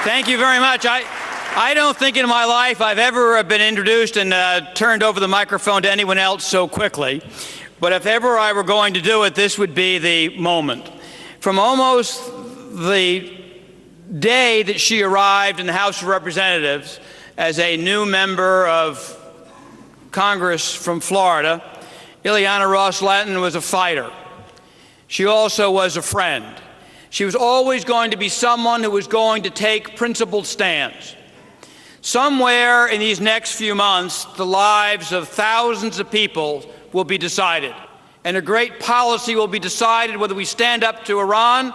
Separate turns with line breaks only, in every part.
Thank you very much. I don't think in my life I've ever been introduced and turned over the microphone to anyone else so quickly. But if ever I were going to do it, this would be the moment. From almost the day that she arrived in the House of Representatives as a new member of Congress from Florida, Ileana Ros-Lehtinen was a fighter. She also was a friend. She was always going to be someone who was going to take principled stands. Somewhere in these next few months, the lives of thousands of people will be decided, and a great policy will be decided whether we stand up to Iran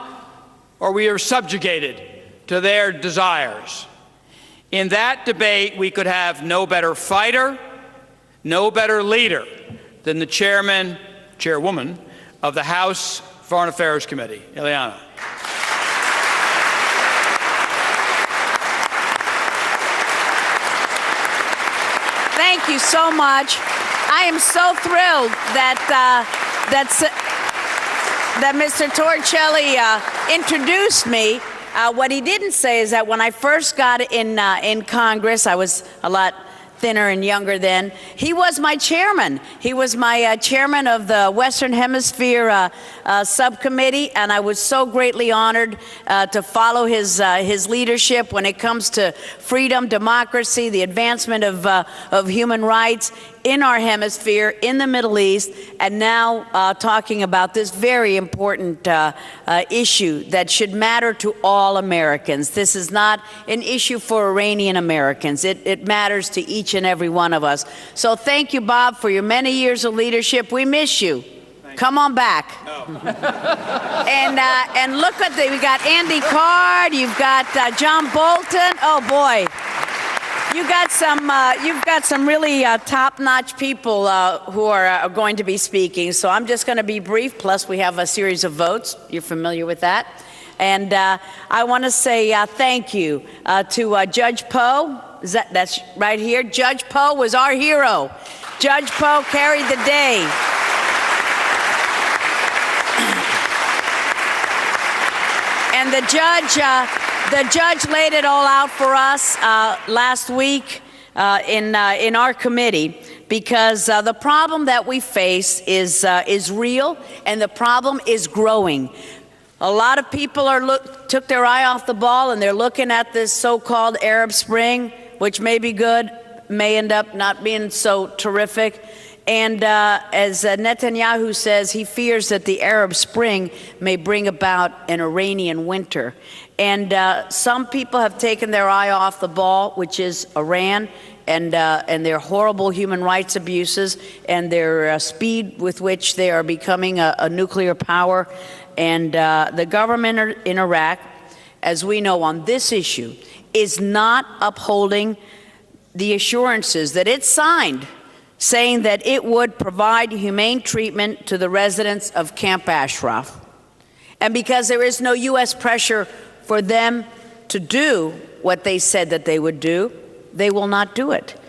or we are subjugated to their desires. In that debate, we could have no better fighter, no better leader than the chairwoman of the House Foreign Affairs Committee, Ileana.
Thank you so much. I am so thrilled that Mr. Torricelli introduced me. What he didn't say is that when I first got in Congress, I was a lot thinner and younger then. He was my chairman. He was my chairman of the Western Hemisphere subcommittee, and I was so greatly honored to follow his leadership when it comes to freedom, democracy, the advancement of human rights in our hemisphere, in the Middle East, and now talking about this very important issue that should matter to all Americans. This is not an issue for Iranian Americans. It matters to each and every one of us. So thank you, Bob, for your many years of leadership. We miss you. Come on back. No. and look at we got Andy Card, you've got John Bolton. Oh boy. You've got some really top-notch people who are going to be speaking. So I'm just going to be brief. Plus, we have a series of votes. You're familiar with that. And I want to say thank you to Judge Poe. That's right here. Judge Poe was our hero. Judge Poe carried the day. And the judge laid it all out for us last week in our committee, because the problem that we face is real, and the problem is growing. A lot of people took their eye off the ball, and they're looking at this so-called Arab Spring, which may be good, may end up not being so terrific. And as Netanyahu says, he fears that the Arab Spring may bring about an Iranian winter. And some people have taken their eye off the ball, which is Iran and their horrible human rights abuses and their speed with which they are becoming a nuclear power. And the government in Iraq, as we know on this issue, is not upholding the assurances that it signed, saying that it would provide humane treatment to the residents of Camp Ashraf. And because there is no U.S. pressure for them to do what they said that they would do, they will not do it.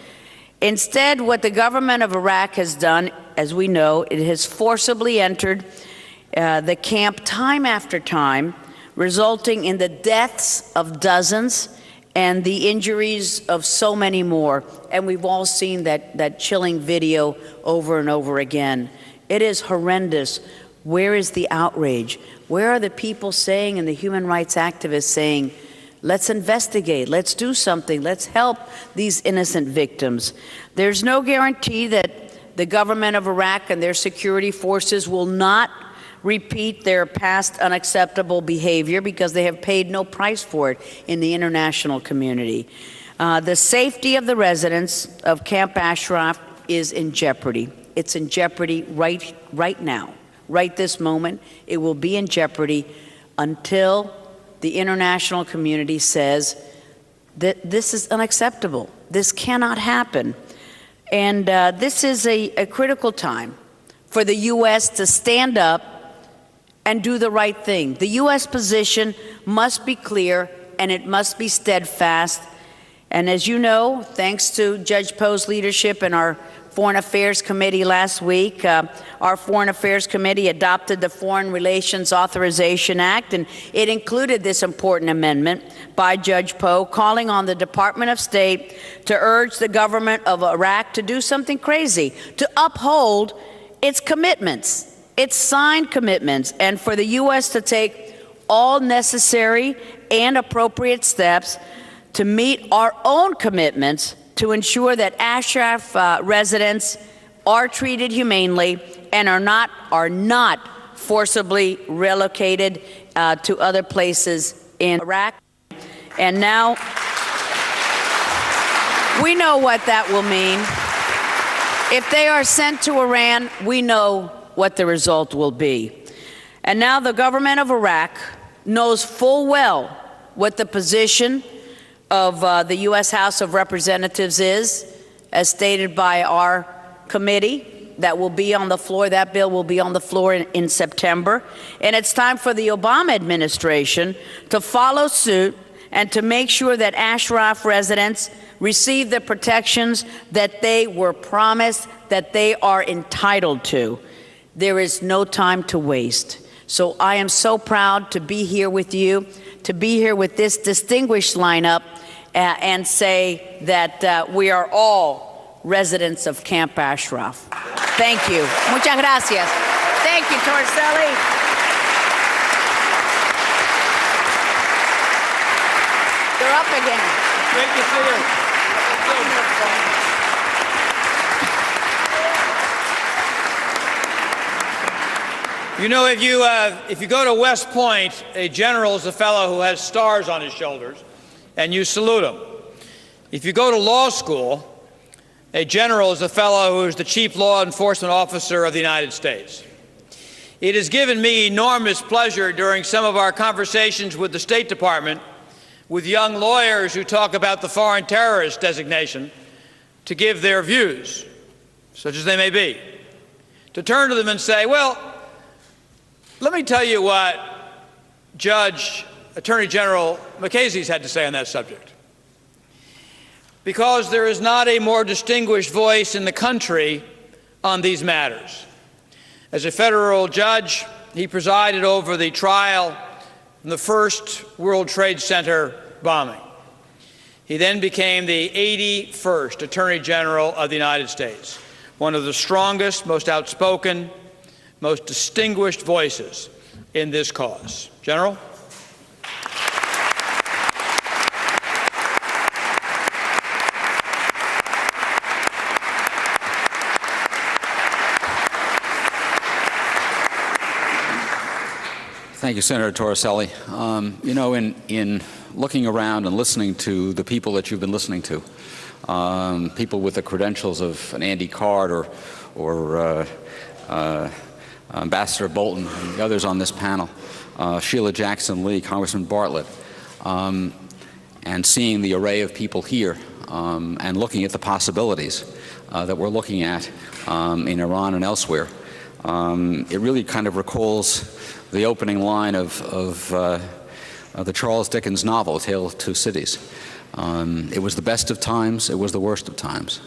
Instead, what the government of Iraq has done, as we know, it has forcibly entered the camp time after time, resulting in the deaths of dozens and the injuries of so many more. And we've all seen that chilling video over and over again. It is horrendous. Where is the outrage? Where are the people saying, and the human rights activists saying, let's investigate, let's do something, let's help these innocent victims? There's no guarantee that the government of Iraq and their security forces will not repeat their past unacceptable behavior, because they have paid no price for it in the international community. The safety of the residents of Camp Ashraf is in jeopardy. It's in jeopardy right now, right this moment. It will be in jeopardy until the international community says that this is unacceptable. This cannot happen. And this is a critical time for the U.S. to stand up and do the right thing. The U.S. position must be clear, and it must be steadfast. And as you know, thanks to Judge Poe's leadership and our Foreign Affairs Committee last week. Our Foreign Affairs Committee adopted the Foreign Relations Authorization Act, and it included this important amendment by Judge Poe calling on the Department of State to urge the government of Iraq to do something crazy, to uphold its commitments, its signed commitments, and for the U.S. to take all necessary and appropriate steps to meet our own commitments to ensure that Ashraf residents are treated humanely and are not forcibly relocated to other places in Iraq. And now we know what that will mean. If they are sent to Iran, we know what the result will be. And now the government of Iraq knows full well what the position of the U.S. House of Representatives is, as stated by our committee that will be on the floor. That bill will be on the floor in September. And it's time for the Obama administration to follow suit and to make sure that Ashraf residents receive the protections that they were promised, that they are entitled to. There is no time to waste. So I am so proud to be here with you, to be here with this distinguished lineup, and say that we are all residents of Camp Ashraf. Thank you. Muchas gracias. Thank you, Torricelli. You're up again.
Great to see you. You know, if you go to West Point, a general is a fellow who has stars on his shoulders, and you salute him. If you go to law school, a general is a fellow who is the chief law enforcement officer of the United States. It has given me enormous pleasure during some of our conversations with the State Department, with young lawyers who talk about the foreign terrorist designation, to give their views, such as they may be, to turn to them and say, well, let me tell you what Attorney General Mukasey's had to say on that subject. Because there is not a more distinguished voice in the country on these matters. As a federal judge, he presided over the trial in the first World Trade Center bombing. He then became the 81st Attorney General of the United States, one of the strongest, most outspoken, most distinguished voices in this cause. General?
Thank you, Senator Torricelli. You know, in looking around and listening to the people that you've been listening to, people with the credentials of an Andy Card or Ambassador Bolton and the others on this panel, Sheila Jackson Lee, Congressman Bartlett, and seeing the array of people here and looking at the possibilities that we're looking at in Iran and elsewhere, it really kind of recalls the opening line of the Charles Dickens novel, Tale of Two Cities. It was the best of times, it was the worst of times.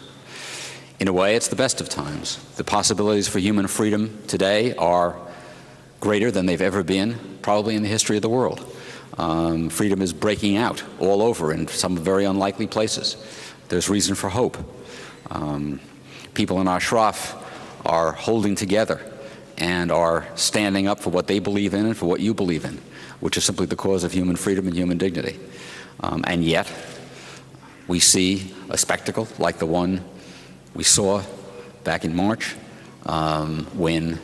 In a way, it's the best of times. The possibilities for human freedom today are greater than they've ever been, probably in the history of the world. Freedom is breaking out all over in some very unlikely places. There's reason for hope. People in Ashraf are holding together and are standing up for what they believe in and for what you believe in, which is simply the cause of human freedom and human dignity. And yet, we see a spectacle like the one we saw back in March when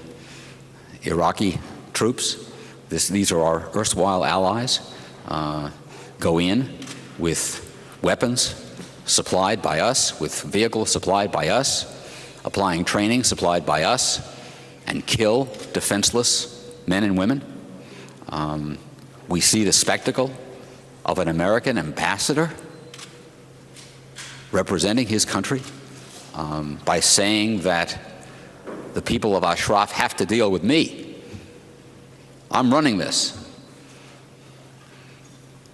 Iraqi troops, these are our erstwhile allies, go in with weapons supplied by us, with vehicles supplied by us, applying training supplied by us, and kill defenseless men and women. We see the spectacle of an American ambassador representing his country by saying that the people of Ashraf have to deal with me. I'm running this.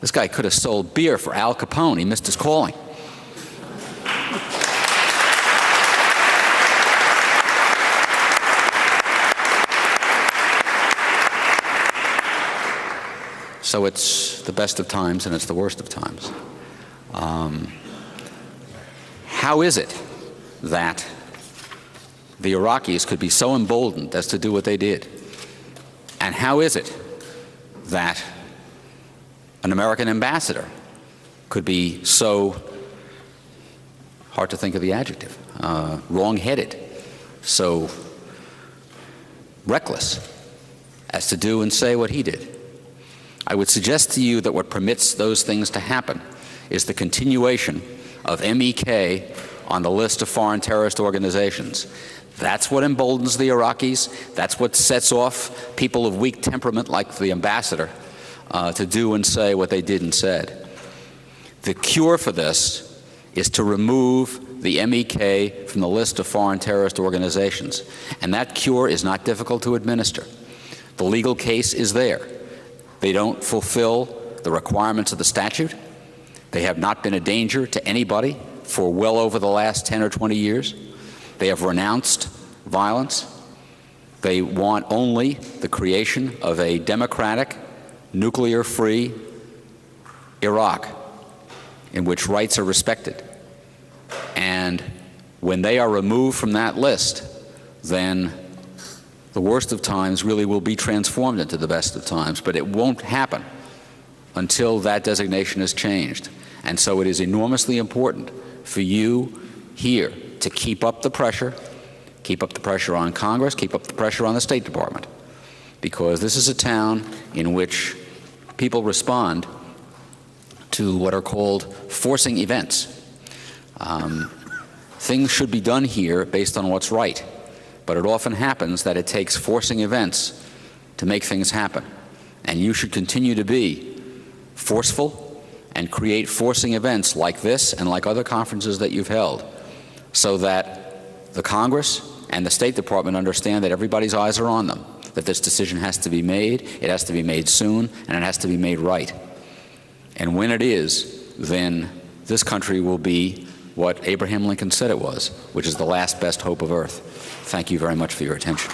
This guy could have sold beer for Al Capone. He missed his calling. So it's the best of times and it's the worst of times. How is it that the Iraqis could be so emboldened as to do what they did? And how is it that an American ambassador could be so, hard to think of the adjective, wrong-headed, so reckless as to do and say what he did? I would suggest to you that what permits those things to happen is the continuation of MEK on the list of foreign terrorist organizations. That's what emboldens the Iraqis. That's what sets off people of weak temperament like the ambassador to do and say what they did and said. The cure for this is to remove the MEK from the list of foreign terrorist organizations. And that cure is not difficult to administer. The legal case is there. They don't fulfill the requirements of the statute. They have not been a danger to anybody for well over the last 10 or 20 years. They have renounced violence. They want only the creation of a democratic, nuclear-free Iraq in which rights are respected. And when they are removed from that list, then the worst of times really will be transformed into the best of times, but it won't happen until that designation is changed. And so it is enormously important for you here to keep up the pressure on Congress, keep up the pressure on the State Department, because this is a town in which people respond to what are called forcing events. Things should be done here based on what's right, but it often happens that it takes forcing events to make things happen. And you should continue to be forceful and create forcing events like this and like other conferences that you've held, so that the Congress and the State Department understand that everybody's eyes are on them, that this decision has to be made, it has to be made soon, and it has to be made right. And when it is, then this country will be what Abraham Lincoln said it was, which is the last best hope of earth. Thank you very much for your attention.